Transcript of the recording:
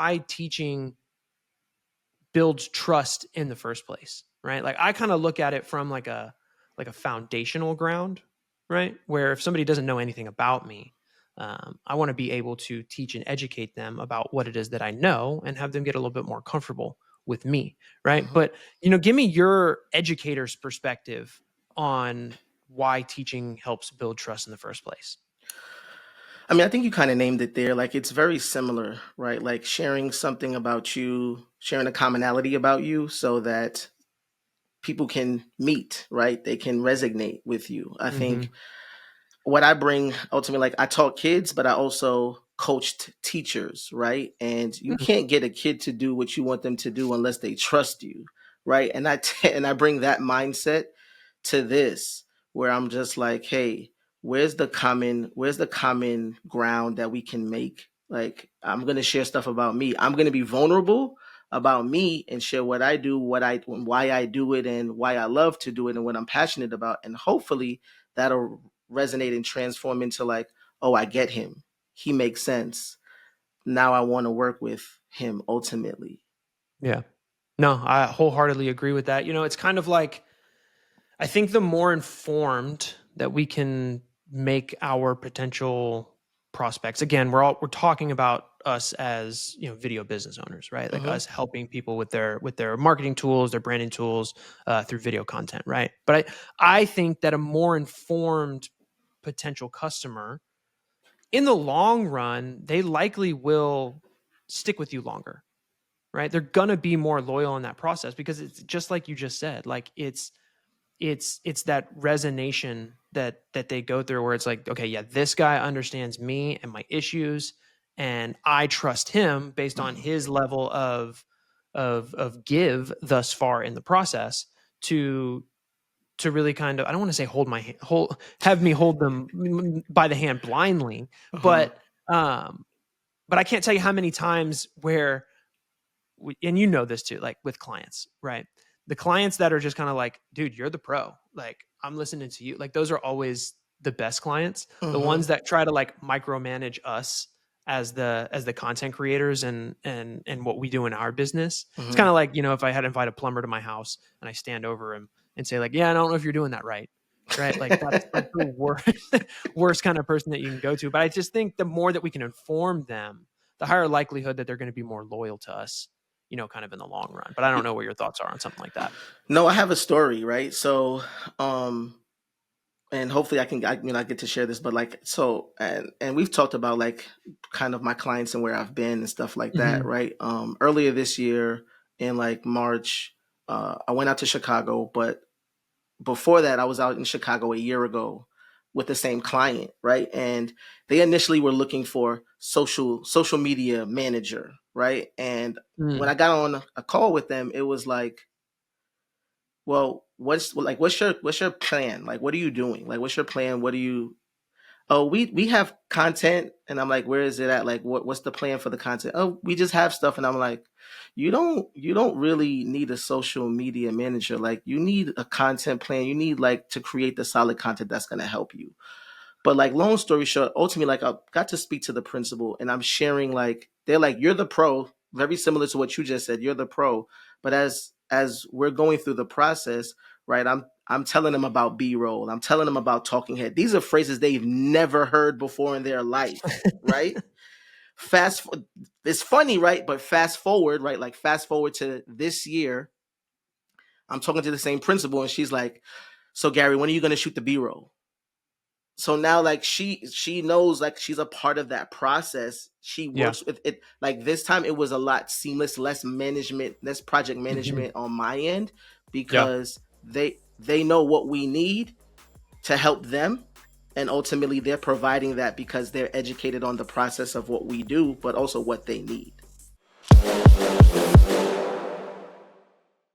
why teaching builds trust in the first place, right? Like I kind of look at it from like a foundational ground, right? Where if somebody doesn't know anything about me, I want to be able to teach and educate them about what it is that I know and have them get a little bit more comfortable with me, right? Mhm. But give me your educator's perspective on why teaching helps build trust in the first place. I mean, I think you kind of named it there. Like it's very similar, right? Like sharing something about you, sharing a commonality about you so that people can meet, right? They can resonate with you. I Mm-hmm. think what I bring ultimately, like I taught kids, but I also coached teachers, right? And you can't get a kid to do what you want them to do unless they trust you, right? And and I bring that mindset to this, where I'm just like, hey, where's the common ground that we can make? Like I'm gonna share stuff about me. I'm gonna be vulnerable about me and share what I do, why I do it, and why I love to do it, and what I'm passionate about, and hopefully that'll resonate and transform into like, oh, I get him. He makes sense. Now I want to work with him ultimately. Yeah. No, I wholeheartedly agree with that. It's kind of like I think the more informed that we can make our potential prospects, again, we're talking about us as video business owners, right? Like Mm-hmm. us helping people with their marketing tools, their branding tools through video content, right? But I think that a more informed potential customer, in the long run, they likely will stick with you longer, right? They're gonna be more loyal in that process because it's just like you just said, like it's that resonation that they go through where it's like, okay, yeah, this guy understands me and my issues, and I trust him based on his level of give thus far in the process to really kind of, I don't want to say have me hold them by the hand blindly, Mm-hmm. but I can't tell you how many times where and this too, like with clients, right? The clients that are just kind of like, dude, you're the pro. Like, I'm listening to you. Like, those are always the best clients. The Mm-hmm. ones that try to like micromanage us as the content creators and what we do in our business. It's Mm-hmm. kind of like, if I had to invite a plumber to my house and I stand over him and say like, yeah, I don't know if you're doing that right. Right. Like that's like the worst kind of person that you can go to. But I just think the more that we can inform them, the higher likelihood that they're going to be more loyal to us, kind of in the long run. But I don't know what your thoughts are on something like that. No, I have a story, right? So, and hopefully I get to share this, but like, so, and we've talked about like kind of my clients and where I've been and stuff like that, Mm-hmm. right? Earlier this year in like March, I went out to Chicago, but before that, I was out in Chicago a year ago with the same client, right? And they initially were looking for social media manager, right? And when Mm. I got on a call with them, it was like, well, what's your plan? Like, what are you doing? Like, what's your plan? What do you? Oh, we have content, and I'm like, where is it at? Like, what's the plan for the content? Oh, we just have stuff, and I'm like, you don't really need a social media manager. Like, you need a content plan. You need like to create the solid content that's gonna help you. But like, long story short, ultimately, like I got to speak to the principal, and I'm sharing like they're like, you're the pro, very similar to what you just said. You're the pro, but as we're going through the process, right? I'm telling them about B-roll. I'm telling them about talking head. These are phrases they've never heard before in their life, right? Fast, it's funny, right? But fast forward, right? Like fast forward to this year, I'm talking to the same principal, and she's like, "So Gary, when are you going to shoot the B-roll?" So now like she knows like she's a part of that process. She Yeah. works with it. Like this time it was a lot seamless, less project Mm-hmm. management on my end Yeah. because they know what we need to help them, and ultimately they're providing that because they're educated on the process of what we do but also what they need.